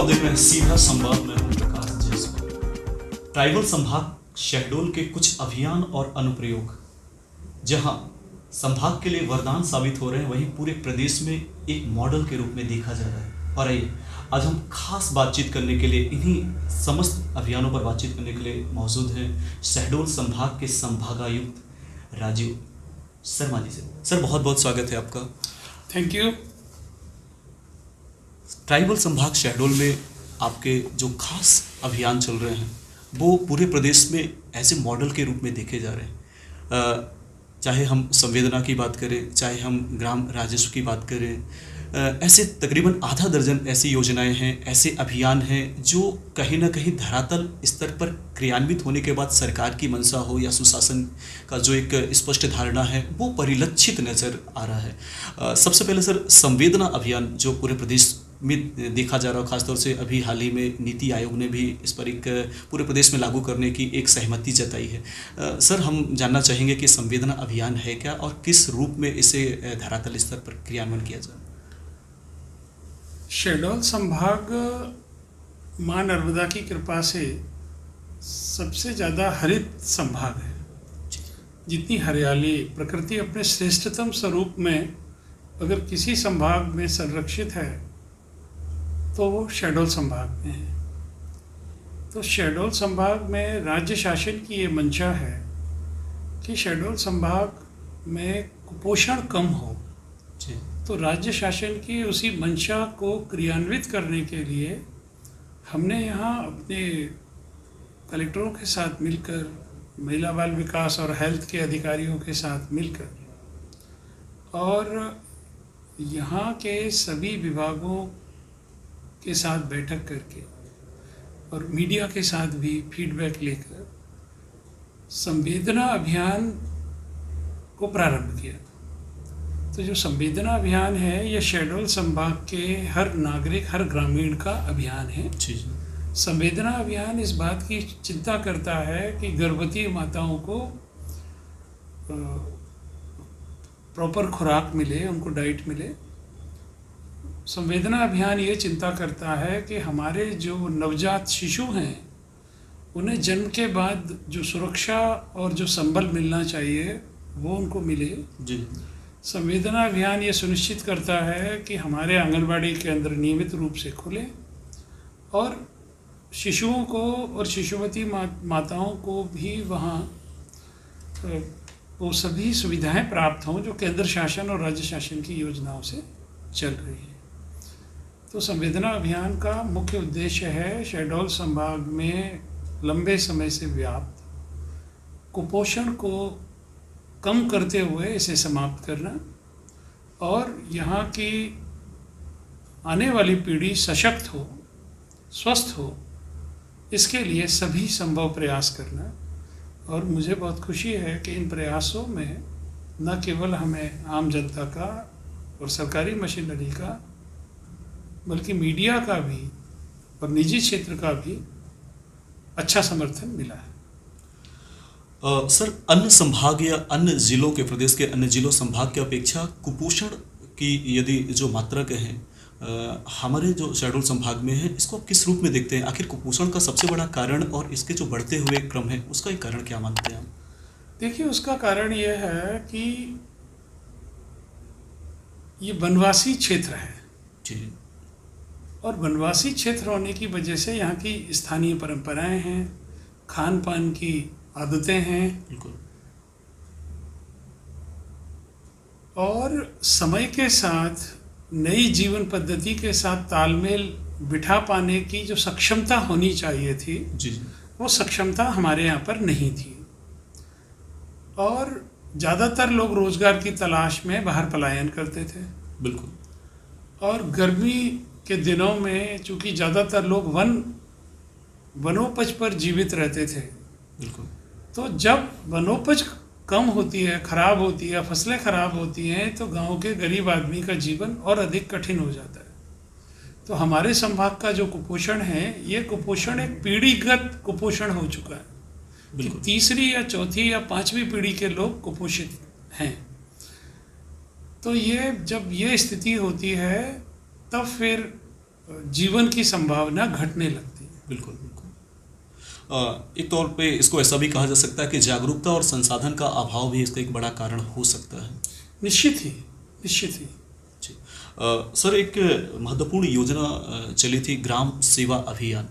देख रहे हैं सीधा संवाद में हूं प्रकाश जायसवाल। ट्राइबल संभाग शहडोल के कुछ अभियान और अनुप्रयोग जहां संभाग के लिए वरदान साबित हो रहे हैं, वहीं पूरे प्रदेश में एक मॉडल के रूप में देखा जा रहा है। और आइए आज हम खास बातचीत करने के लिए, इन्हीं समस्त अभियानों पर बातचीत करने के लिए मौजूद हैं शहडोल संभाग के संभागायुक्त राजीव शर्मा जी से। सर बहुत बहुत स्वागत है आपका। Thank you. ट्राइबल संभाग शहडोल में आपके जो खास अभियान चल रहे हैं वो पूरे प्रदेश में ऐसे मॉडल के रूप में देखे जा रहे हैं। चाहे हम संवेदना की बात करें, चाहे हम ग्राम राजस्व की बात करें, ऐसे तकरीबन आधा दर्जन ऐसी योजनाएं हैं, ऐसे अभियान हैं जो कहीं ना कहीं धरातल स्तर पर क्रियान्वित होने के बाद सरकार की मंशा हो या सुशासन का जो एक स्पष्ट धारणा है वो परिलक्षित नज़र आ रहा है। सबसे पहले सर, संवेदना अभियान जो पूरे प्रदेश में देखा जा रहा है, खासतौर से अभी हाल ही में नीति आयोग ने भी इस पर एक पूरे प्रदेश में लागू करने की एक सहमति जताई है। सर हम जानना चाहेंगे कि संवेदना अभियान है क्या और किस रूप में इसे धरातल स्तर पर क्रियान्वयन किया जाए। शहडोल संभाग माँ नर्मदा की कृपा से सबसे ज़्यादा हरित संभाग है। जितनी हरियाली प्रकृति अपने श्रेष्ठतम स्वरूप में अगर किसी संभाग में संरक्षित है तो वो शहडोल संभाग में है। तो शहडोल संभाग में राज्य शासन की ये मंशा है कि शहडोल संभाग में कुपोषण कम हो। तो राज्य शासन की उसी मंशा को क्रियान्वित करने के लिए हमने यहाँ अपने कलेक्टरों के साथ मिलकर, महिला बाल विकास और हेल्थ के अधिकारियों के साथ मिलकर और यहाँ के सभी विभागों के साथ बैठक करके और मीडिया के साथ भी फीडबैक लेकर संवेदना अभियान को प्रारंभ किया। तो जो संवेदना अभियान है यह शहडोल संभाग के हर नागरिक, हर ग्रामीण का अभियान है। संवेदना अभियान इस बात की चिंता करता है कि गर्भवती माताओं को प्रॉपर खुराक मिले, उनको डाइट मिले। संवेदना अभियान ये चिंता करता है कि हमारे जो नवजात शिशु हैं उन्हें जन्म के बाद जो सुरक्षा और जो संबल मिलना चाहिए वो उनको मिले। जी। संवेदना अभियान ये सुनिश्चित करता है कि हमारे आंगनबाड़ी केंद्र नियमित रूप से खुले और शिशुओं को और शिशुवती माताओं को भी वहाँ वो सभी सुविधाएं प्राप्त हों जो केंद्र शासन और राज्य शासन की योजनाओं से चल रही है। तो संवेदना अभियान का मुख्य उद्देश्य है शहडोल संभाग में लंबे समय से व्याप्त कुपोषण को कम करते हुए इसे समाप्त करना और यहाँ की आने वाली पीढ़ी सशक्त हो, स्वस्थ हो, इसके लिए सभी संभव प्रयास करना। और मुझे बहुत खुशी है कि इन प्रयासों में न केवल हमें आम जनता का और सरकारी मशीनरी का बल्कि मीडिया का भी और निजी क्षेत्र का भी अच्छा समर्थन मिला है। सर अन्य संभाग या अन्य जिलों के, प्रदेश के अन्य जिलों संभाग की अपेक्षा कुपोषण की यदि जो मात्रा के हैं हमारे जो शहडोल संभाग में है, इसको आप किस रूप में देखते हैं? आखिर कुपोषण का सबसे बड़ा कारण और इसके जो बढ़ते हुए क्रम है उसका एक कारण क्या मानते हैं आप? देखिए, उसका कारण यह है कि ये वनवासी क्षेत्र है जी। और वनवासी क्षेत्र होने की वजह से यहाँ की स्थानीय परंपराएं हैं, खान पान की आदतें हैं। बिल्कुल। और समय के साथ नई जीवन पद्धति के साथ तालमेल बिठा पाने की जो सक्षमता होनी चाहिए थी जी, वो सक्षमता हमारे यहाँ पर नहीं थी और ज़्यादातर लोग रोजगार की तलाश में बाहर पलायन करते थे। बिल्कुल। और गर्मी के दिनों में चूँकि ज़्यादातर लोग वनोपज पर जीवित रहते थे। बिल्कुल। तो जब वनोपज कम होती है, खराब होती है, फसलें खराब होती हैं तो गांव के गरीब आदमी का जीवन और अधिक कठिन हो जाता है। तो हमारे संभाग का जो कुपोषण है ये कुपोषण एक पीढ़ीगत कुपोषण हो चुका है कि तीसरी या चौथी या पांचवी पीढ़ी के लोग कुपोषित हैं। तो ये जब ये स्थिति होती है तब फिर जीवन की संभावना घटने लगती है। बिल्कुल बिल्कुल। एक तौर पे इसको ऐसा भी कहा जा सकता है कि जागरूकता और संसाधन का अभाव भी इसका एक बड़ा कारण हो सकता है। निश्चित ही, निश्चित ही। जी। सर, एक महत्वपूर्ण योजना चली थी ग्राम सेवा अभियान,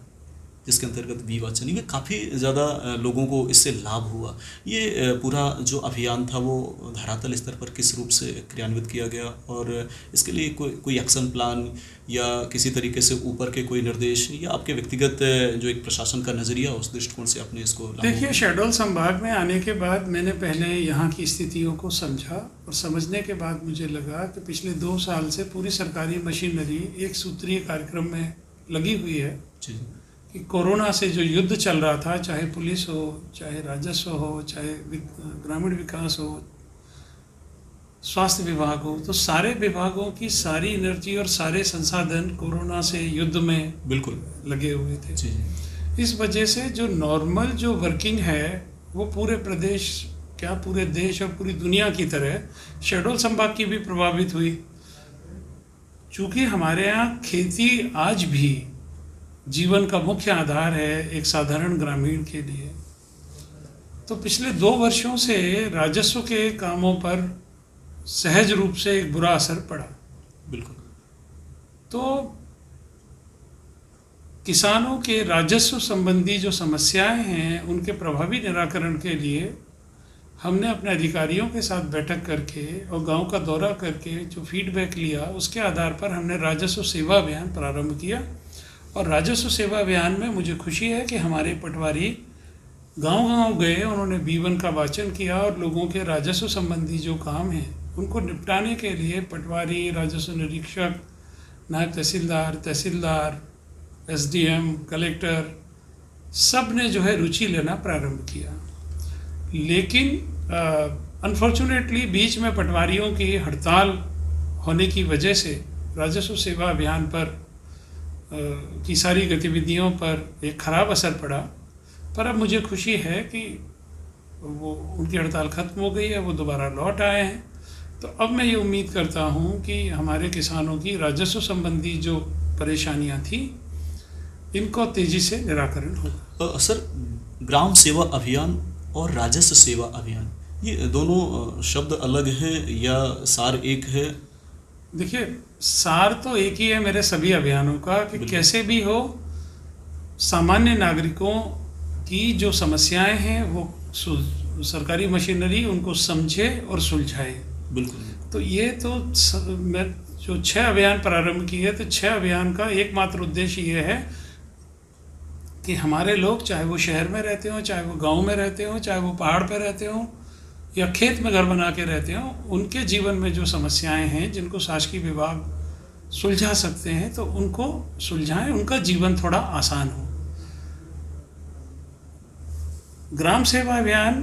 जिसके अंतर्गत विवाचन में काफ़ी ज़्यादा लोगों को इससे लाभ हुआ। ये पूरा जो अभियान था वो धरातल स्तर पर किस रूप से क्रियान्वित किया गया, और इसके लिए कोई एक्शन प्लान या किसी तरीके से ऊपर के कोई निर्देश या आपके व्यक्तिगत जो एक प्रशासन का नज़रिया उस दृष्टिकोण से आपने इसको लागू देखिए, किया? शहडोल संभाग में आने के बाद मैंने पहले यहाँ की स्थितियों को समझा, और समझने के बाद मुझे लगा कि पिछले 2 साल से पूरी सरकारी मशीनरी एक सूत्रीय कार्यक्रम में लगी हुई है जी। कि कोरोना से जो युद्ध चल रहा था, चाहे पुलिस हो, चाहे राजस्व हो, चाहे ग्रामीण विकास हो, स्वास्थ्य विभाग हो, तो सारे विभागों की सारी एनर्जी और सारे संसाधन कोरोना से युद्ध में बिल्कुल लगे हुए थे। जी जी। इस वजह से जो नॉर्मल जो वर्किंग है वो पूरे प्रदेश, क्या पूरे देश और पूरी दुनिया की तरह शहडोल संभाग की भी प्रभावित हुई। चूँकि हमारे यहाँ खेती आज भी जीवन का मुख्य आधार है एक साधारण ग्रामीण के लिए, तो पिछले 2 वर्षों से राजस्व के कामों पर सहज रूप से एक बुरा असर पड़ा। बिल्कुल। तो किसानों के राजस्व संबंधी जो समस्याएं हैं उनके प्रभावी निराकरण के लिए हमने अपने अधिकारियों के साथ बैठक करके और गांव का दौरा करके जो फीडबैक लिया, उसके आधार पर हमने राजस्व सेवा अभियान प्रारंभ किया। और राजस्व सेवा अभियान में मुझे खुशी है कि हमारे पटवारी गांव-गांव गए, उन्होंने B1 का वाचन किया और लोगों के राजस्व संबंधी जो काम हैं उनको निपटाने के लिए पटवारी, राजस्व निरीक्षक, नायब तहसीलदार, SDM, कलेक्टर, सब ने जो है रुचि लेना प्रारंभ किया। लेकिन अनफॉर्चुनेटली बीच में पटवारियों की हड़ताल होने की वजह से राजस्व सेवा अभियान पर की सारी गतिविधियों पर एक ख़राब असर पड़ा। पर अब मुझे खुशी है कि वो उनकी हड़ताल ख़त्म हो गई है, वो दोबारा लौट आए हैं। तो अब मैं ये उम्मीद करता हूँ कि हमारे किसानों की राजस्व संबंधी जो परेशानियाँ थी इनको तेज़ी से निराकरण होगा। सर, ग्राम सेवा अभियान और राजस्व सेवा अभियान, ये दोनों शब्द अलग हैं या सार एक है? देखिए, सार तो एक ही है मेरे सभी अभियानों का कि कैसे भी हो सामान्य नागरिकों की जो समस्याएं हैं वो सरकारी मशीनरी उनको समझे और सुलझाए। बिल्कुल। तो ये तो मैं जो 6 अभियान प्रारंभ किए, तो 6 अभियान का एकमात्र उद्देश्य ये है कि हमारे लोग, चाहे वो शहर में रहते हों, चाहे वो गांव में रहते हों, चाहे वो पहाड़ पर रहते हों या खेत में घर बना के रहते हों, उनके जीवन में जो समस्याएं हैं जिनको शासकीय विभाग सुलझा सकते हैं तो उनको सुलझाएं, उनका जीवन थोड़ा आसान हो। ग्राम सेवा अभियान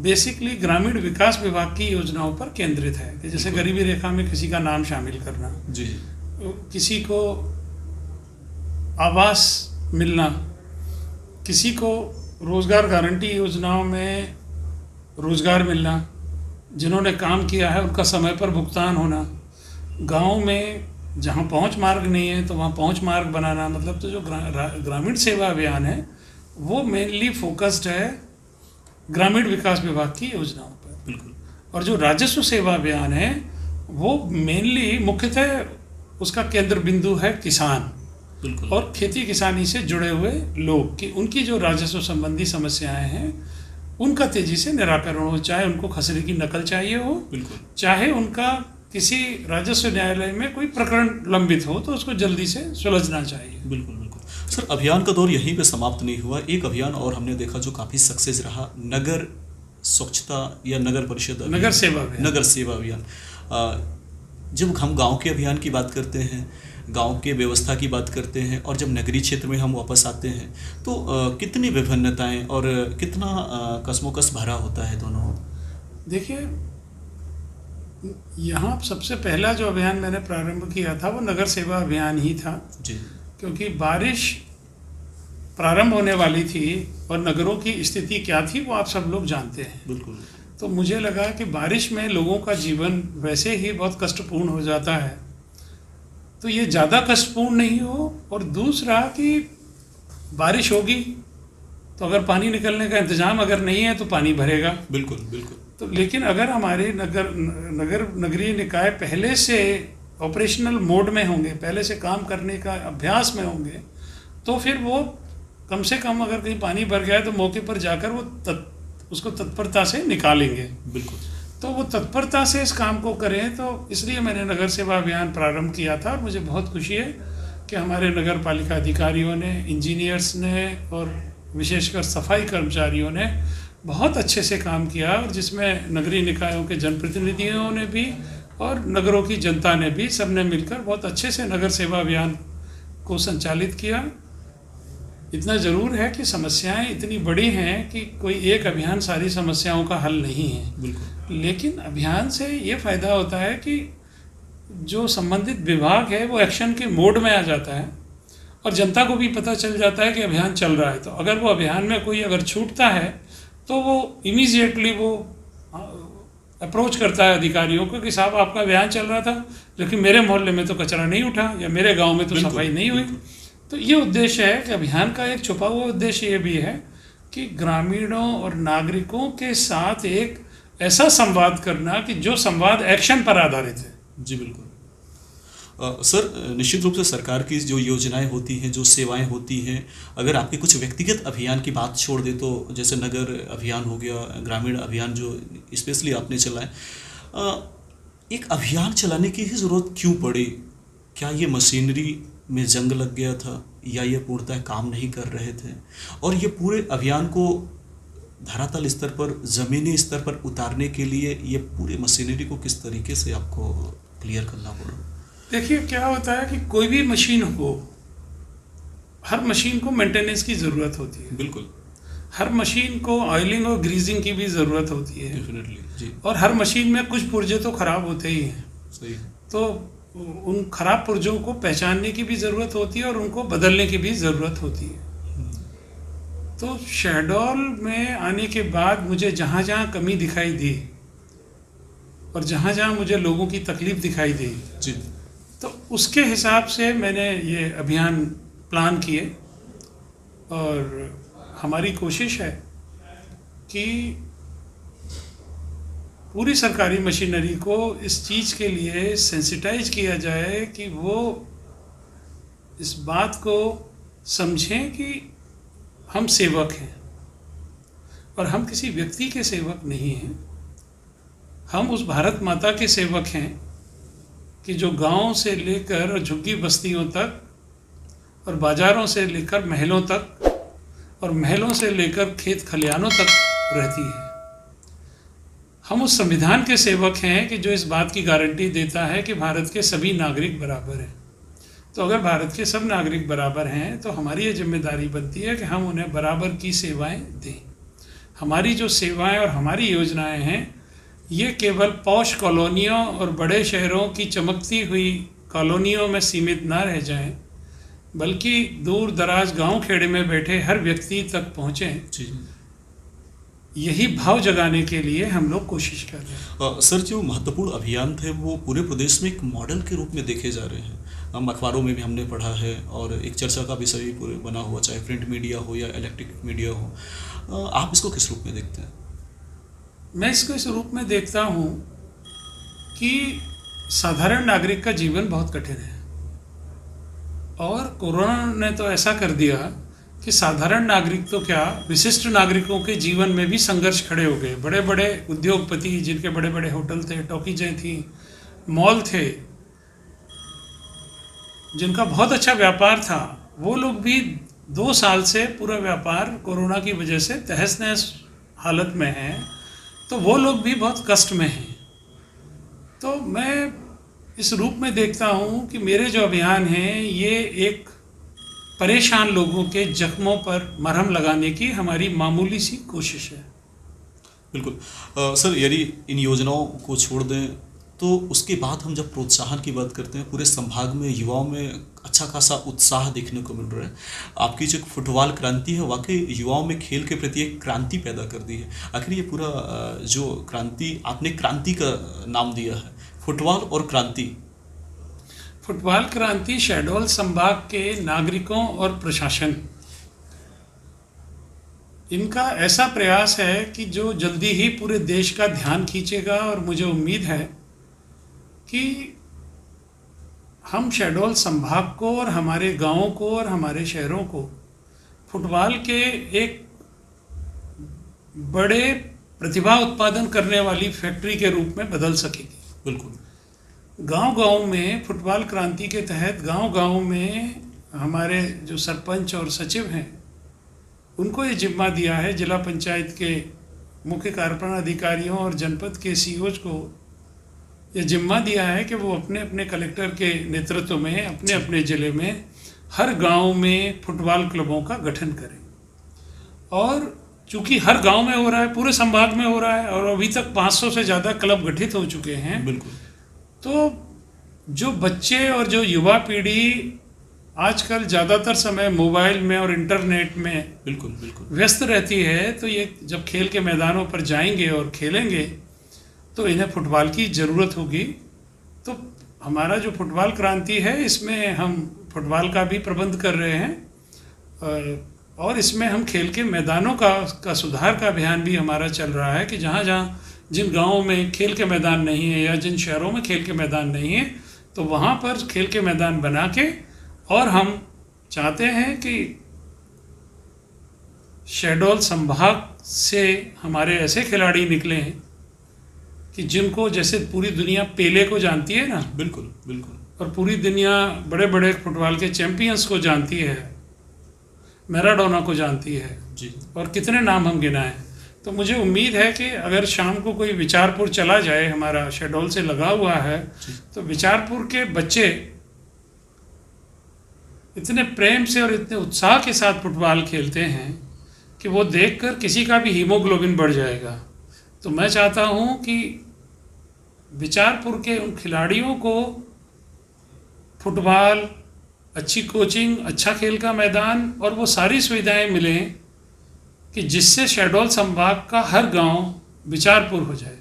बेसिकली ग्रामीण विकास विभाग की योजनाओं पर केंद्रित है कि जैसे गरीबी रेखा में किसी का नाम शामिल करना, जी, किसी को आवास मिलना, किसी को रोजगार गारंटी योजनाओं में रोजगार मिलना, जिन्होंने काम किया है उनका समय पर भुगतान होना, गांव में जहां पहुंच मार्ग नहीं है तो वहां पहुंच मार्ग बनाना। मतलब तो जो ग्रामीण सेवा अभियान है वो मेनली फोकस्ड है ग्रामीण विकास विभाग की योजनाओं पर। बिल्कुल। और जो राजस्व सेवा अभियान है वो मेनली मुख्यतः उसका केंद्र बिंदु है किसान। बिल्कुल। और खेती किसानी से जुड़े हुए लोग कि उनकी जो राजस्व संबंधी समस्याएं हैं उनका तेजी से निराकरण हो, चाहे उनको खसरे की नकल चाहिए हो, बिल्कुल, चाहे उनका किसी राजस्व न्यायालय में कोई प्रकरण लंबित हो तो उसको जल्दी से सुलझना चाहिए। बिल्कुल बिल्कुल। सर, अभियान का दौर यहीं पे समाप्त नहीं हुआ। एक अभियान और हमने देखा जो काफ़ी सक्सेस रहा, नगर स्वच्छता या नगर परिषद अभियान, नगर सेवा अभियान। नगर सेवा अभियान। जब हम गांव के अभियान की बात करते हैं, गांव के व्यवस्था की बात करते हैं, और जब नगरीय क्षेत्र में हम वापस आते हैं तो कितनी विभिन्नताएं और कितना कसमोकस भरा होता है दोनों। देखिए, यहाँ सबसे पहला जो अभियान मैंने प्रारंभ किया था वो नगर सेवा अभियान ही था जी, क्योंकि बारिश प्रारंभ होने वाली थी और नगरों की स्थिति क्या थी वो आप सब लोग जानते हैं। बिल्कुल। तो मुझे लगा कि बारिश में लोगों का जीवन वैसे ही बहुत कष्टपूर्ण हो जाता है तो ये ज़्यादा कष्टपूर्ण नहीं हो, और दूसरा कि बारिश होगी तो अगर पानी निकलने का इंतज़ाम अगर नहीं है तो पानी भरेगा। बिल्कुल बिल्कुल। तो लेकिन अगर हमारे नगरीय निकाय पहले से ऑपरेशनल मोड में होंगे, पहले से काम करने का अभ्यास में होंगे, तो फिर वो कम से कम अगर कहीं पानी भर गया है तो मौके पर जाकर वो उसको तत्परता से निकालेंगे। बिल्कुल। तो वो तत्परता से इस काम को करें, तो इसलिए मैंने नगर सेवा अभियान प्रारंभ किया था। और मुझे बहुत खुशी है कि हमारे नगर पालिका अधिकारियों ने, इंजीनियर्स ने और विशेषकर सफाई कर्मचारियों ने बहुत अच्छे से काम किया, और जिसमें नगरीय निकायों के जनप्रतिनिधियों ने भी और नगरों की जनता ने भी, सबने मिलकर बहुत अच्छे से नगर सेवा अभियान को संचालित किया। इतना ज़रूर है कि समस्याएं इतनी बड़ी हैं कि कोई एक अभियान सारी समस्याओं का हल नहीं है। बिल्कुल। लेकिन अभियान से ये फ़ायदा होता है कि जो संबंधित विभाग है वो एक्शन के मोड में आ जाता है, और जनता को भी पता चल जाता है कि अभियान चल रहा है। तो अगर वो अभियान में कोई अगर छूटता है तो वो इमीडिएटली वो अप्रोच करता है अधिकारियों को कि साहब आपका अभियान चल रहा था लेकिन मेरे मोहल्ले में तो कचरा नहीं उठा, या मेरे गांव में तो सफाई नहीं हुई। तो ये उद्देश्य है कि अभियान का एक छुपा हुआ उद्देश्य ये भी है कि ग्रामीणों और नागरिकों के साथ एक ऐसा संवाद करना कि जो संवाद एक्शन पर आधारित है। जी बिल्कुल। सर, निश्चित रूप से सरकार की जो योजनाएं होती हैं, जो सेवाएं होती हैं, अगर आपके कुछ व्यक्तिगत अभियान की बात छोड़ दे तो जैसे नगर अभियान हो गया, ग्रामीण अभियान जो स्पेशली आपने चलाए, एक अभियान चलाने की ही ज़रूरत क्यों पड़ी? क्या ये मशीनरी में जंग लग गया था, या ये पूर्णतः काम नहीं कर रहे थे? और ये पूरे अभियान को धरातल स्तर पर, ज़मीनी स्तर पर उतारने के लिए ये पूरे मशीनरी को किस तरीके से आपको क्लियर करना पड़ा? देखिए क्या होता है कि कोई भी मशीन हो, हर मशीन को मेंटेनेंस की ज़रूरत होती है। बिल्कुल। हर मशीन को ऑयलिंग और ग्रीजिंग की भी ज़रूरत होती है। डेफिनेटली जी। और हर मशीन में कुछ पुर्जे तो ख़राब होते ही हैं। सही। तो उन खराब पुर्जों को पहचानने की भी ज़रूरत होती है और उनको बदलने की भी ज़रूरत होती है। तो शहडोल में आने के बाद मुझे जहाँ जहाँ कमी दिखाई दी और जहाँ जहाँ मुझे लोगों की तकलीफ़ दिखाई दी जी, तो उसके हिसाब से मैंने ये अभियान प्लान किए। और हमारी कोशिश है कि पूरी सरकारी मशीनरी को इस चीज़ के लिए सेंसिटाइज किया जाए कि वो इस बात को समझें कि हम सेवक हैं, और हम किसी व्यक्ति के सेवक नहीं हैं। हम उस भारत माता के सेवक हैं कि जो गांव से लेकर झुग्गी बस्तियों तक और बाज़ारों से लेकर महलों तक और महलों से लेकर खेत खलिहानों तक रहती है। हम उस संविधान के सेवक हैं कि जो इस बात की गारंटी देता है कि भारत के सभी नागरिक बराबर हैं। तो अगर भारत के सब नागरिक बराबर हैं तो हमारी ये जिम्मेदारी बनती है कि हम उन्हें बराबर की सेवाएं दें। हमारी जो सेवाएं और हमारी योजनाएं हैं ये केवल पॉश कॉलोनियों और बड़े शहरों की चमकती हुई कॉलोनियों में सीमित ना रह जाएं, बल्कि दूर दराज गांव खेड़े में बैठे हर व्यक्ति तक पहुँचें। जी। यही भाव जगाने के लिए हम लोग कोशिश कर रहे हैं। सर, जो महत्वपूर्ण अभियान थे वो पूरे प्रदेश में एक मॉडल के रूप में देखे जा रहे हैं। हम अखबारों में भी हमने पढ़ा है और एक चर्चा का विषय भी पूरे बना हुआ, चाहे प्रिंट मीडिया हो या इलेक्ट्रिक मीडिया हो। आप इसको किस रूप में देखते हैं? मैं इसको इस रूप में देखता हूँ कि साधारण नागरिक का जीवन बहुत कठिन है, और कोरोना ने तो ऐसा कर दिया कि साधारण नागरिक तो क्या, विशिष्ट नागरिकों के जीवन में भी संघर्ष खड़े हो गए। बड़े बड़े उद्योगपति जिनके बड़े बड़े होटल थे, टॉकीजें थी, मॉल थे, जिनका बहुत अच्छा व्यापार था, वो लोग भी 2 साल से पूरा व्यापार कोरोना की वजह से तहस नहस हालत में हैं। तो वो लोग भी बहुत कष्ट में हैं। तो मैं इस रूप में देखता हूँ कि मेरे जो अभियान हैं ये एक परेशान लोगों के जख्मों पर मरहम लगाने की हमारी मामूली सी कोशिश है। बिल्कुल। सर, यदि इन योजनाओं को छोड़ दें तो उसके बाद हम जब प्रोत्साहन की बात करते हैं, पूरे संभाग में युवाओं में अच्छा खासा उत्साह देखने को मिल रहा है। आपकी जो फुटबॉल क्रांति है वाकई युवाओं में खेल के प्रति एक क्रांति पैदा कर दी है। आखिर ये पूरा जो क्रांति आपने क्रांति का नाम दिया है, फुटबॉल और क्रांति। फुटबॉल क्रांति शहडोल संभाग के नागरिकों और प्रशासन, इनका ऐसा प्रयास है कि जो जल्दी ही पूरे देश का ध्यान खींचेगा। और मुझे उम्मीद है कि हम शहडोल संभाग को और हमारे गांवों को और हमारे शहरों को फुटबॉल के एक बड़े प्रतिभा उत्पादन करने वाली फैक्ट्री के रूप में बदल सकेगी। बिल्कुल। गांव-गांव में फुटबॉल क्रांति के तहत गांव-गांव में हमारे जो सरपंच और सचिव हैं, उनको ये जिम्मा दिया है, जिला पंचायत के मुख्य कार्यपालन अधिकारियों और जनपद के सीईओज को ये जिम्मा दिया है कि वो अपने अपने कलेक्टर के नेतृत्व में अपने अपने ज़िले में हर गांव में फुटबॉल क्लबों का गठन करें। और चूंकि हर गांव में हो रहा है, पूरे संभाग में हो रहा है और अभी तक 500 से ज़्यादा क्लब गठित हो चुके हैं। बिल्कुल। तो जो बच्चे और जो युवा पीढ़ी आजकल ज़्यादातर समय मोबाइल में और इंटरनेट में बिल्कुल बिल्कुल व्यस्त रहती है, तो ये जब खेल के मैदानों पर जाएंगे और खेलेंगे तो इन्हें फुटबॉल की ज़रूरत होगी। तो हमारा जो फुटबॉल क्रांति है, इसमें हम फुटबॉल का भी प्रबंध कर रहे हैं और इसमें हम खेल के मैदानों का सुधार का अभियान भी हमारा चल रहा है कि जहाँ जहाँ जिन गाँवों में खेल के मैदान नहीं है या जिन शहरों में खेल के मैदान नहीं है, तो वहाँ पर खेल के मैदान बना के, और हम चाहते हैं कि शहडोल संभाग से हमारे ऐसे खिलाड़ी निकले हैं कि जिनको, जैसे पूरी दुनिया पेले को जानती है ना, बिल्कुल बिल्कुल, और पूरी दुनिया बड़े बड़े फुटबॉल के चैंपियंस को जानती है, मैराडोना को जानती है जी, और कितने नाम हम गिनाएं। तो मुझे उम्मीद है कि अगर शाम को कोई विचारपुर चला जाए, हमारा शहडोल से लगा हुआ है, तो विचारपुर के बच्चे इतने प्रेम से और इतने उत्साह के साथ फुटबॉल खेलते हैं कि वो देखकर किसी का भी हीमोग्लोबिन बढ़ जाएगा। तो मैं चाहता हूं कि विचारपुर के उन खिलाड़ियों को फुटबॉल, अच्छी कोचिंग, अच्छा खेल का मैदान और वो सारी सुविधाएं मिलें कि जिससे शहडोल संभाग का हर गांव विचारपुर हो जाए।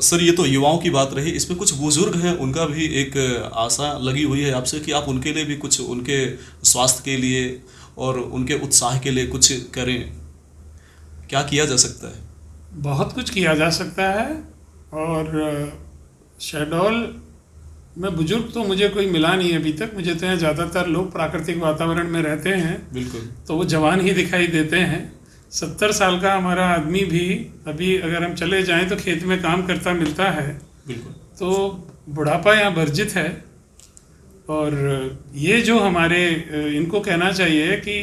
सर, ये तो युवाओं की बात रही, इसमें कुछ बुजुर्ग हैं, उनका भी एक आशा लगी हुई है आपसे कि आप उनके लिए भी कुछ, उनके स्वास्थ्य के लिए और उनके उत्साह के लिए कुछ करें। क्या किया जा सकता है? बहुत कुछ किया जा सकता है। और शहडोल में बुजुर्ग तो मुझे कोई मिला नहीं अभी तक। मुझे तो यहाँ ज़्यादातर लोग प्राकृतिक वातावरण में रहते हैं, बिल्कुल, तो वो जवान ही दिखाई देते हैं। 70 साल का हमारा आदमी भी अभी अगर हम चले जाएं तो खेत में काम करता मिलता है, बिल्कुल। तो बुढ़ापा यहाँ वर्जित है। और ये जो हमारे, इनको कहना चाहिए कि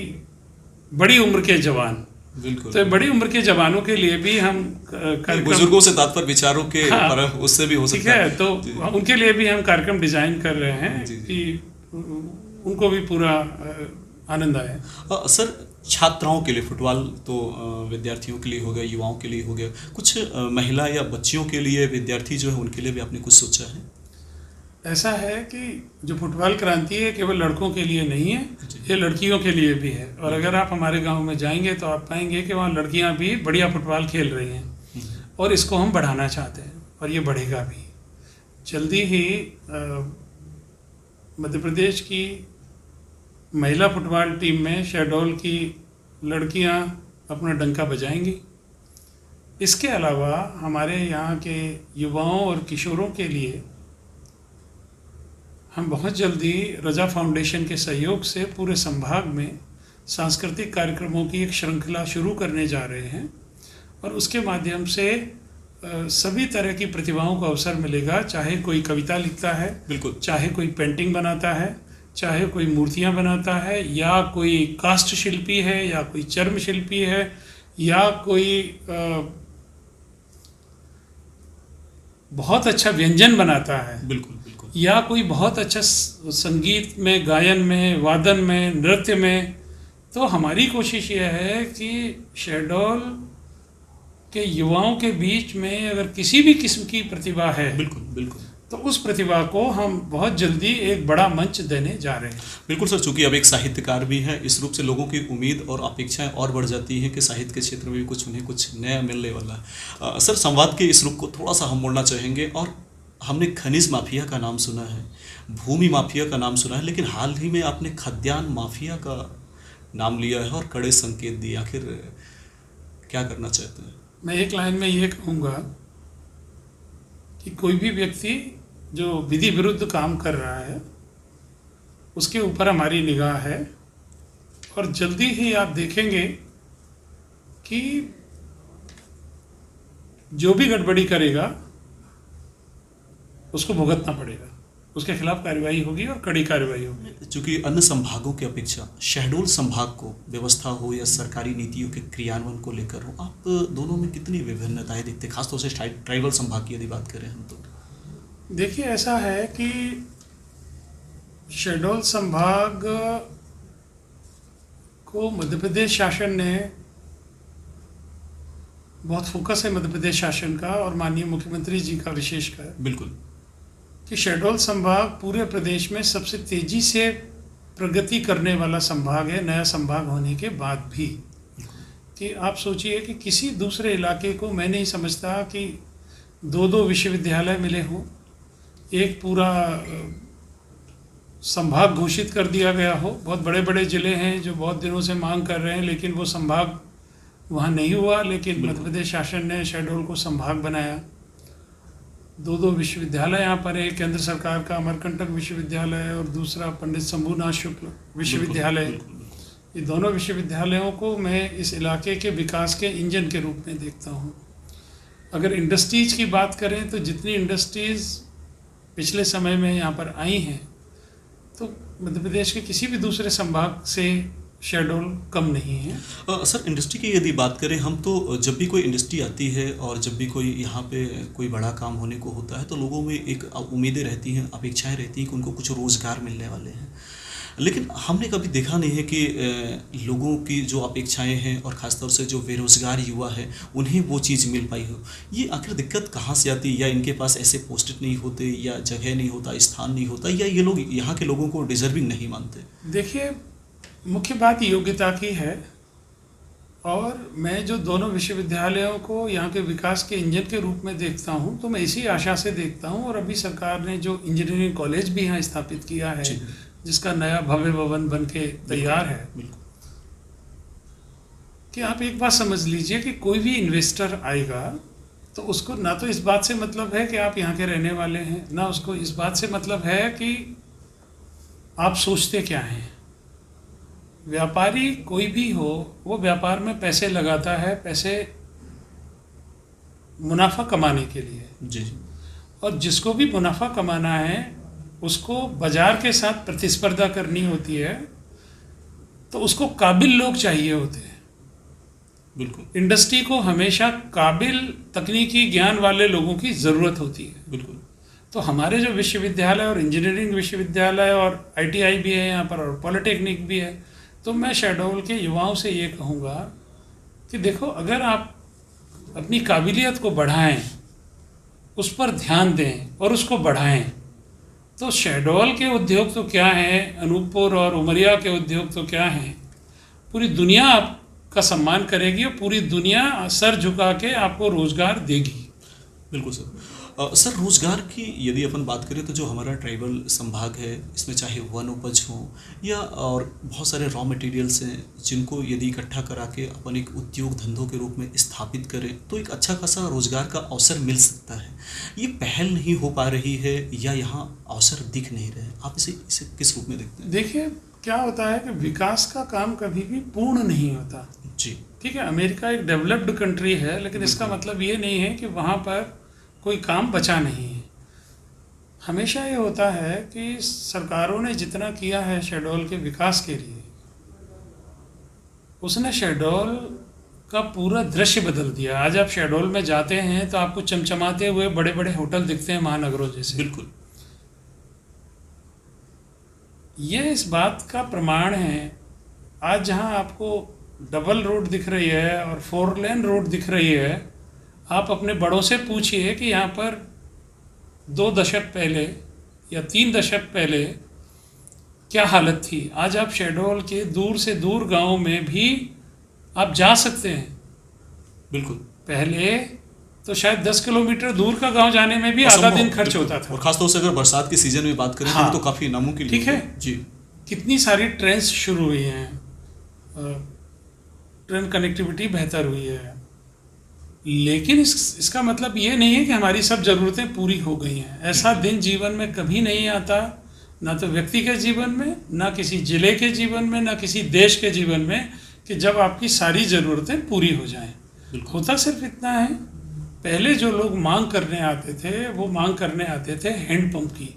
बड़ी उम्र के जवान, बिल्कुल, तो बड़ी उम्र के जवानों के लिए भी हम बुजुर्गों से तात्पर्य विचारों के, हाँ, उससे भी हो सकता है, तो उनके लिए भी हम कार्यक्रम डिजाइन कर रहे हैं कि उनको भी पूरा आनंद आए। सर, छात्राओं के लिए फुटबॉल तो विद्यार्थियों के लिए हो गया, युवाओं के लिए हो गया, कुछ महिला या बच्चियों के लिए, विद्यार्थी जो है उनके लिए भी आपने कुछ सोचा है? ऐसा है कि जो फुटबॉल क्रांति है केवल लड़कों के लिए नहीं है, ये लड़कियों के लिए भी है। और अगर आप हमारे गांव में जाएंगे तो आप पाएंगे कि वहाँ लड़कियां भी बढ़िया फुटबॉल खेल रही हैं और इसको हम बढ़ाना चाहते हैं और ये बढ़ेगा भी। जल्दी ही मध्य प्रदेश की महिला फुटबॉल टीम में शहडोल की लड़कियां अपना डंका बजाएंगी। इसके अलावा हमारे यहाँ के युवाओं और किशोरों के लिए हम बहुत जल्दी रजा फाउंडेशन के सहयोग से पूरे संभाग में सांस्कृतिक कार्यक्रमों की एक श्रृंखला शुरू करने जा रहे हैं और उसके माध्यम से सभी तरह की प्रतिभाओं को अवसर मिलेगा। चाहे कोई कविता लिखता है, बिल्कुल, चाहे कोई पेंटिंग बनाता है, चाहे कोई मूर्तियां बनाता है, या कोई काष्ठ शिल्पी है, या कोई चर्म शिल्पी है, या कोई बहुत अच्छा व्यंजन बनाता है, बिल्कुल बिल्कुल, या कोई बहुत अच्छा संगीत में, गायन में, वादन में, नृत्य में। तो हमारी कोशिश यह है कि शहडोल के युवाओं के बीच में अगर किसी भी किस्म की प्रतिभा है, बिल्कुल बिल्कुल, तो उस प्रतिभा को हम बहुत जल्दी एक बड़ा मंच देने जा रहे हैं। बिल्कुल सर, चूंकि अब एक साहित्यकार भी हैं, इस रूप से लोगों की उम्मीद और अपेक्षाएं और बढ़ जाती हैं कि साहित्य के क्षेत्र में भी कुछ उन्हें कुछ नया मिलने वाला है। सर, संवाद के इस रूप को थोड़ा सा हम मोड़ना चाहेंगे और हमने खनिज माफिया का नाम सुना है, भूमि माफिया का नाम सुना है, लेकिन हाल ही में आपने खाद्यान्न माफिया का नाम लिया है और कड़े संकेत दिए। आखिर क्या करना चाहते हैं? मैं एक लाइन में ये कहूँगा कि कोई भी व्यक्ति जो विधि विरुद्ध काम कर रहा है उसके ऊपर हमारी निगाह है, और जल्दी ही आप देखेंगे कि जो भी गड़बड़ी करेगा उसको भुगतना पड़ेगा, उसके खिलाफ कार्रवाई होगी और कड़ी कार्रवाई होगी। चूंकि अन्य संभागों की अपेक्षा शहडोल संभाग को व्यवस्था हो या सरकारी नीतियों के क्रियान्वयन को लेकर हो, आप दोनों में कितनी विभिन्नताएं दिखते हैं, खासतौर से ट्राइबल संभाग की यदि बात करें हम तो? देखिए, ऐसा है कि शहडोल संभाग को मध्य प्रदेश शासन ने, बहुत फोकस है मध्य प्रदेश शासन का और माननीय मुख्यमंत्री जी का विशेषकर, बिल्कुल, कि शहडोल संभाग पूरे प्रदेश में सबसे तेजी से प्रगति करने वाला संभाग है, नया संभाग होने के बाद भी। कि आप सोचिए कि किसी दूसरे इलाके को मैं नहीं समझता कि दो दो विश्वविद्यालय मिले हों, एक पूरा संभाग घोषित कर दिया गया हो। बहुत बड़े बड़े ज़िले हैं जो बहुत दिनों से मांग कर रहे हैं, लेकिन वो संभाग वहाँ नहीं हुआ, लेकिन मध्य प्रदेश शासन ने शहडोल को संभाग बनाया। दो दो विश्वविद्यालय यहाँ पर है, केंद्र सरकार का अमरकंटक विश्वविद्यालय और दूसरा पंडित शंभूनाथ शुक्ल विश्वविद्यालय। ये दोनों विश्वविद्यालयों को मैं इस इलाके के विकास के इंजन के रूप में देखता हूँ। अगर इंडस्ट्रीज़ की बात करें तो जितनी इंडस्ट्रीज़ पिछले समय में यहाँ पर आई हैं, तो मध्य प्रदेश के किसी भी दूसरे संभाग से शहडोल कम नहीं है। सर, इंडस्ट्री की यदि बात करें हम तो जब भी कोई इंडस्ट्री आती है और जब भी कोई यहाँ पे कोई बड़ा काम होने को होता है तो लोगों में एक उम्मीदें रहती हैं, अपेक्षाएं रहती हैं कि उनको कुछ रोज़गार मिलने वाले हैं, लेकिन हमने कभी देखा नहीं है कि लोगों की जो अपेक्षाएं हैं और ख़ासतौर से जो बेरोज़गार युवा है उन्हें वो चीज़ मिल पाई हो। ये आखिर दिक्कत कहाँ से आती है? या इनके पास ऐसे पोस्टेड नहीं होते, या जगह नहीं होता, स्थान नहीं होता, या ये लोग यहाँ के लोगों को डिजर्विंग नहीं मानते? देखिए, मुख्य बात योग्यता की है, और मैं जो दोनों विश्वविद्यालयों को यहाँ के विकास के इंजन के रूप में देखता हूँ, तो मैं इसी आशा से देखता हूँ। और अभी सरकार ने जो इंजीनियरिंग कॉलेज भी यहाँ स्थापित किया है, जिसका नया भव्य भवन बन के तैयार है, कि आप एक बात समझ लीजिए कि कोई भी इन्वेस्टर आएगा तो उसको ना तो इस बात से मतलब है कि आप यहाँ के रहने वाले हैं, ना उसको इस बात से मतलब है कि आप सोचते क्या हैं। व्यापारी कोई भी हो, वो व्यापार में पैसे लगाता है, पैसे मुनाफा कमाने के लिए। जी। और जिसको भी मुनाफा कमाना है उसको बाजार के साथ प्रतिस्पर्धा करनी होती है, तो उसको काबिल लोग चाहिए होते हैं। बिल्कुल। इंडस्ट्री को हमेशा काबिल तकनीकी ज्ञान वाले लोगों की ज़रूरत होती है। बिल्कुल। तो हमारे जो विश्वविद्यालय और इंजीनियरिंग विश्वविद्यालय और ITI भी है यहाँ पर और पॉलिटेक्निक भी है, तो मैं शहडोल के युवाओं से ये कहूँगा कि देखो, अगर आप अपनी काबिलियत को बढ़ाएं, उस पर ध्यान दें और उसको बढ़ाएं, तो शहडोल के उद्योग तो क्या हैं, अनूपपुर और उमरिया के उद्योग तो क्या हैं, पूरी दुनिया आपका सम्मान करेगी और पूरी दुनिया सर झुका के आपको रोज़गार देगी। बिल्कुल सर। सर, रोज़गार की यदि अपन बात करें तो जो हमारा ट्राइबल संभाग है, इसमें चाहे वन उपज हो या और बहुत सारे रॉ मटेरियल्स हैं, जिनको यदि इकट्ठा करा के अपन एक उद्योग धंधों के रूप में स्थापित करें तो एक अच्छा खासा रोज़गार का अवसर मिल सकता है। ये पहल नहीं हो पा रही है या यहाँ अवसर दिख नहीं रहे, आप इसे किस रूप में देखते हैं? देखिए, क्या होता है कि विकास का काम कभी भी पूर्ण नहीं होता। जी। ठीक है, अमेरिका एक डेवलप्ड कंट्री है, लेकिन इसका मतलब ये नहीं है कि वहाँ पर कोई काम बचा नहीं है। हमेशा ये होता है कि सरकारों ने जितना किया है शहडोल के विकास के लिए, उसने शहडोल का पूरा दृश्य बदल दिया। आज आप शहडोल में जाते हैं तो आपको चमचमाते हुए बड़े बड़े होटल दिखते हैं, महानगरों जैसे। बिल्कुल। ये इस बात का प्रमाण है, आज जहाँ आपको डबल रोड दिख रही है और 4 लेन रोड दिख रही है, आप अपने बड़ों से पूछिए कि यहाँ पर 2 दशक पहले या 3 दशक पहले क्या हालत थी। आज आप शहडोल के दूर से दूर गांव में भी आप जा सकते हैं। बिल्कुल। पहले तो शायद 10 किलोमीटर दूर का गांव जाने में भी आधा दिन खर्च होता था। और खासतौर से अगर बरसात के सीजन में बात करें हाँ, तो काफ़ी नामुमकिन ठीक है जी। कितनी सारी ट्रेन्स शुरू हुई हैं, ट्रेन कनेक्टिविटी बेहतर हुई है, लेकिन इसका मतलब ये नहीं है कि हमारी सब ज़रूरतें पूरी हो गई हैं। ऐसा दिन जीवन में कभी नहीं आता, ना तो व्यक्ति के जीवन में, ना किसी जिले के जीवन में, ना किसी देश के जीवन में, कि जब आपकी सारी ज़रूरतें पूरी हो जाएं। होता सिर्फ इतना है, पहले जो लोग मांग करने आते थे वो मांग करने आते थे हैंडपंप की।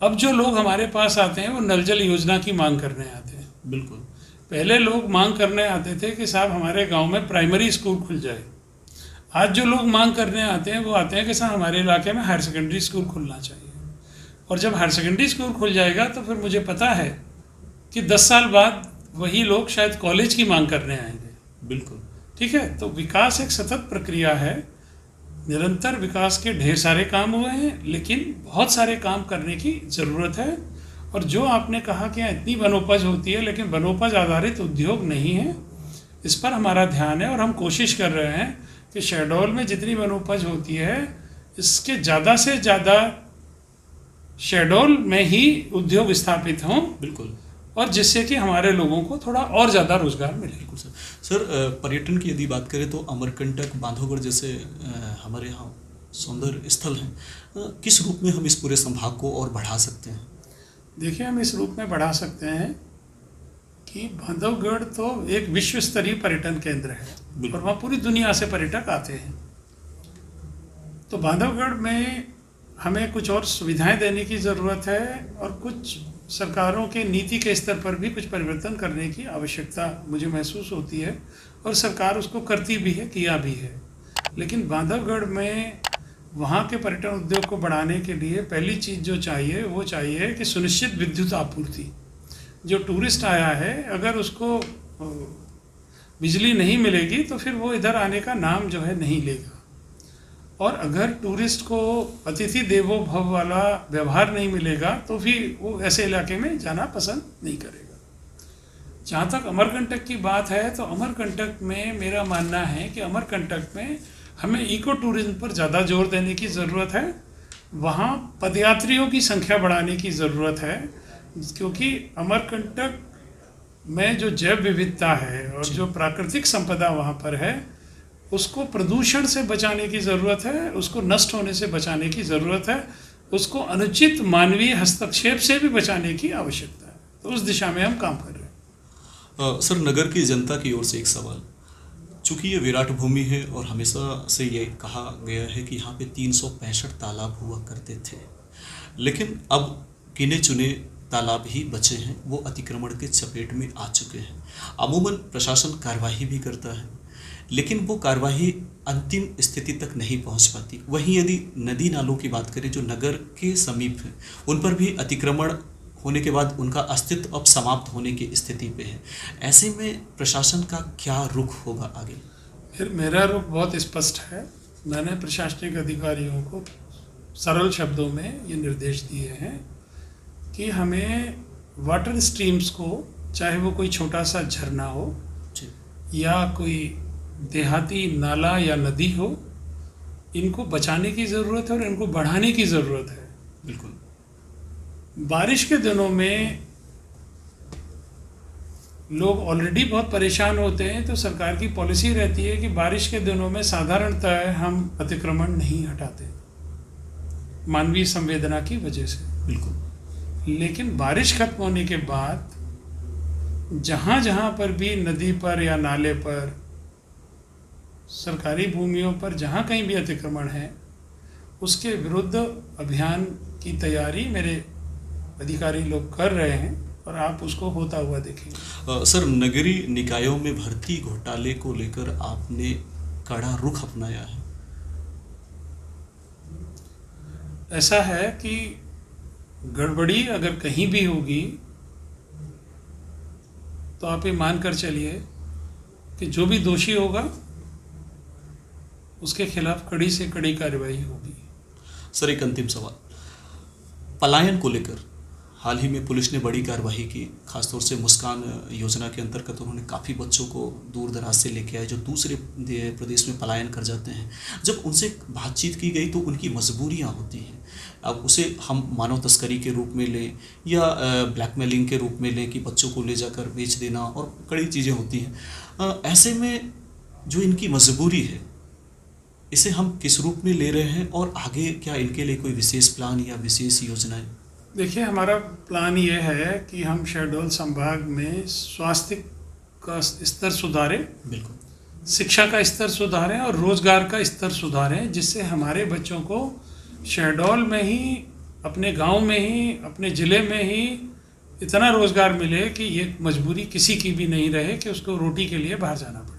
अब जो लोग हमारे पास आते हैं वो नल जल योजना की मांग करने आते हैं। बिल्कुल। पहले लोग मांग करने आते थे कि साहब हमारे गांव में प्राइमरी स्कूल खुल जाए। आज जो लोग मांग करने आते हैं वो आते हैं कि साहब हमारे इलाके में हायर सेकेंडरी स्कूल खुलना चाहिए। और जब हायर सेकेंडरी स्कूल खुल जाएगा तो फिर मुझे पता है कि 10 साल बाद वही लोग शायद कॉलेज की मांग करने आएंगे। बिल्कुल ठीक है, तो विकास एक सतत प्रक्रिया है, निरंतर विकास के ढेर सारे काम हुए हैं, लेकिन बहुत सारे काम करने की ज़रूरत है। और जो आपने कहा कि इतनी वनोपज होती है, लेकिन वनोपज आधारित उद्योग नहीं है, इस पर हमारा ध्यान है और हम कोशिश कर रहे हैं कि शहडोल में जितनी वनोपज होती है इसके ज़्यादा से ज़्यादा शहडोल में ही उद्योग स्थापित हों। बिल्कुल। और जिससे कि हमारे लोगों को थोड़ा और ज़्यादा रोजगार मिले। बिल्कुल सर, पर्यटन की यदि बात करें तो अमरकंटक, बांधवगढ़ जैसे हमारे यहाँ सौंदर्य स्थल हैं, किस रूप में हम इस पूरे संभाग को और बढ़ा सकते हैं? देखिए, हम इस रूप में बढ़ा सकते हैं कि बांधवगढ़ तो एक विश्व स्तरीय पर्यटन केंद्र है और वहाँ पूरी दुनिया से पर्यटक आते हैं। तो बांधवगढ़ में हमें कुछ और सुविधाएं देने की ज़रूरत है और कुछ सरकारों के नीति के स्तर पर भी कुछ परिवर्तन करने की आवश्यकता मुझे महसूस होती है और सरकार उसको करती भी है, किया भी है। लेकिन बांधवगढ़ में वहाँ के पर्यटन उद्योग को बढ़ाने के लिए पहली चीज़ जो चाहिए वो चाहिए कि सुनिश्चित विद्युत आपूर्ति। जो टूरिस्ट आया है अगर उसको बिजली नहीं मिलेगी तो फिर वो इधर आने का नाम जो है नहीं लेगा। और अगर टूरिस्ट को अतिथि देवो भव वाला व्यवहार नहीं मिलेगा तो फिर वो ऐसे इलाके में जाना पसंद नहीं करेगा। जहाँ तक अमरकंटक की बात है तो अमरकंटक में मेरा मानना है कि अमरकंटक में हमें इको टूरिज्म पर ज़्यादा जोर देने की ज़रूरत है। वहाँ पदयात्रियों की संख्या बढ़ाने की ज़रूरत है, क्योंकि अमरकंटक में जो जैव विविधता है और जो प्राकृतिक संपदा वहाँ पर है उसको प्रदूषण से बचाने की ज़रूरत है, उसको नष्ट होने से बचाने की ज़रूरत है, उसको अनुचित मानवीय हस्तक्षेप से भी बचाने की आवश्यकता है। तो उस दिशा में हम काम कर रहे हैं। सर, नगर की जनता की ओर से एक सवाल, चूँकि ये विराट भूमि है और हमेशा से ये कहा गया है कि यहाँ पे 365 तालाब हुआ करते थे, लेकिन अब गिने चुने तालाब ही बचे हैं, वो अतिक्रमण के चपेट में आ चुके हैं। अमूमन प्रशासन कार्रवाई भी करता है, लेकिन वो कार्रवाई अंतिम स्थिति तक नहीं पहुंच पाती। वहीं यदि नदी नालों की बात करें जो नगर के समीप हैं, उन पर भी अतिक्रमण होने के बाद उनका अस्तित्व अब समाप्त होने की स्थिति पे है। ऐसे में प्रशासन का क्या रुख होगा आगे? फिर मेरा रुख बहुत स्पष्ट है। मैंने प्रशासनिक अधिकारियों को सरल शब्दों में ये निर्देश दिए हैं कि हमें वाटर स्ट्रीम्स को, चाहे वो कोई छोटा सा झरना हो या कोई देहाती नाला या नदी हो, इनको बचाने की ज़रूरत है और इनको बढ़ाने की ज़रूरत है। बिल्कुल। बारिश के दिनों में लोग ऑलरेडी बहुत परेशान होते हैं, तो सरकार की पॉलिसी रहती है कि बारिश के दिनों में साधारणतः हम अतिक्रमण नहीं हटाते मानवीय संवेदना की वजह से। बिल्कुल। लेकिन बारिश खत्म होने के बाद जहाँ जहाँ पर भी नदी पर या नाले पर, सरकारी भूमियों पर जहाँ कहीं भी अतिक्रमण है, उसके विरुद्ध अभियान की तैयारी मेरे अधिकारी लोग कर रहे हैं और आप उसको होता हुआ देखेंगे। सर, नगरीय निकायों में भर्ती घोटाले को लेकर आपने कड़ा रुख अपनाया है। ऐसा है कि गड़बड़ी अगर कहीं भी होगी तो आप ये मान कर चलिए कि जो भी दोषी होगा उसके खिलाफ कड़ी से कड़ी कार्रवाई होगी। सर, एक अंतिम सवाल, पलायन को लेकर हाल ही में पुलिस ने बड़ी कार्रवाई की, खासतौर से मुस्कान योजना के अंतर्गत उन्होंने काफ़ी बच्चों को दूर दराज से लेके आए जो दूसरे प्रदेश में पलायन कर जाते हैं। जब उनसे बातचीत की गई तो उनकी मजबूरियां होती हैं, अब उसे हम मानव तस्करी के रूप में लें या ब्लैकमेलिंग के रूप में लें कि बच्चों को ले जाकर बेच देना और कई चीज़ें होती हैं। ऐसे में जो इनकी मजबूरी है इसे हम किस रूप में ले रहे हैं और आगे क्या इनके लिए कोई विशेष प्लान या विशेष योजनाएं? देखिए, हमारा प्लान ये है कि हम शहडोल संभाग में स्वास्थ्य का स्तर सुधारें, बिल्कुल, शिक्षा का स्तर सुधारें और रोजगार का स्तर सुधारें, जिससे हमारे बच्चों को शहडोल में ही, अपने गांव में ही, अपने ज़िले में ही इतना रोजगार मिले कि ये मजबूरी किसी की भी नहीं रहे कि उसको रोटी के लिए बाहर जाना पड़े।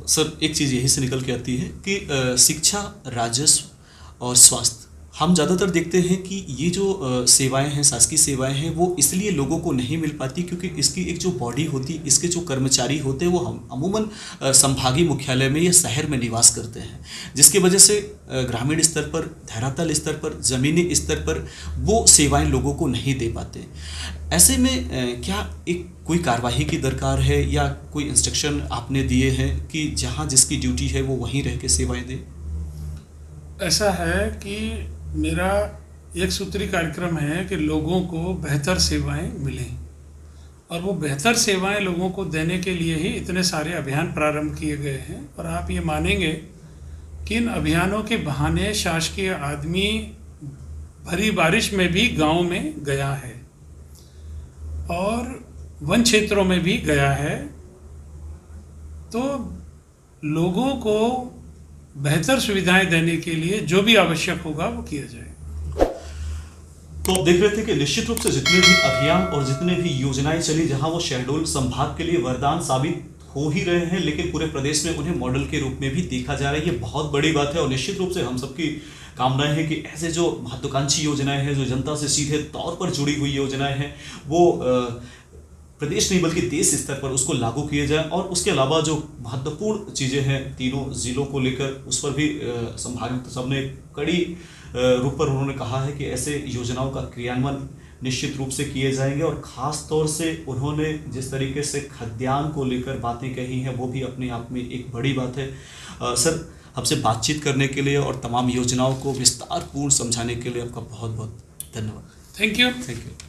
सर, एक चीज़ यही से निकल के आती है कि शिक्षा, राजस्व और स्वास्थ्य, हम ज़्यादातर देखते हैं कि ये जो सेवाएं हैं, शासकीय सेवाएं हैं, वो इसलिए लोगों को नहीं मिल पाती क्योंकि इसकी एक जो बॉडी होती, इसके जो कर्मचारी होते हैं वो हम अमूमन संभागीय मुख्यालय में या शहर में निवास करते हैं, जिसकी वजह से ग्रामीण स्तर पर, धरातल स्तर पर, ज़मीनी स्तर पर वो सेवाएं लोगों को नहीं दे पाते। ऐसे में क्या एक कोई कार्रवाई की दरकार है या कोई इंस्ट्रक्शन आपने दिए हैं कि जहाँ जिसकी ड्यूटी है वो वहीं रह के सेवाएँ दे? ऐसा है कि मेरा एक सूत्री कार्यक्रम है कि लोगों को बेहतर सेवाएं मिलें, और वो बेहतर सेवाएं लोगों को देने के लिए ही इतने सारे अभियान प्रारंभ किए गए हैं। और आप ये मानेंगे कि इन अभियानों के बहाने शासकीय आदमी भरी बारिश में भी गांव में गया है और वन क्षेत्रों में भी गया है, तो लोगों को बेहतर सुविधाएं देने के लिए जो भी आवश्यक होगा वो किया जाएगा। तो आप देख रहे थे कि निश्चित रूप से जितने भी अभियान और जितने भी योजनाएं चली, जहां वो शहडोल संभाग के लिए वरदान साबित हो ही रहे हैं, लेकिन पूरे प्रदेश में उन्हें मॉडल के रूप में भी देखा जा रहा है। ये बहुत बड़ी बात है और निश्चित रूप से हम सबकी कामनाएं हैं कि ऐसे जो महत्वाकांक्षी योजनाएं हैं, जो जनता से सीधे तौर पर जुड़ी हुई योजनाएं हैं, वो प्रदेश नहीं बल्कि देश स्तर पर उसको लागू किए जाए। और उसके अलावा जो महत्वपूर्ण चीज़ें हैं तीनों ज़िलों को लेकर, उस पर भी संभागायुक्त साहब ने कड़ी रूप पर उन्होंने कहा है कि ऐसे योजनाओं का क्रियान्वयन निश्चित रूप से किए जाएंगे। और ख़ास तौर से उन्होंने जिस तरीके से खाद्यान्न को लेकर बातें कही हैं वो भी अपने आप में एक बड़ी बात है। सर, आपसे बातचीत करने के लिए और तमाम योजनाओं को विस्तारपूर्ण समझाने के लिए आपका बहुत बहुत धन्यवाद। Thank you. Thank you.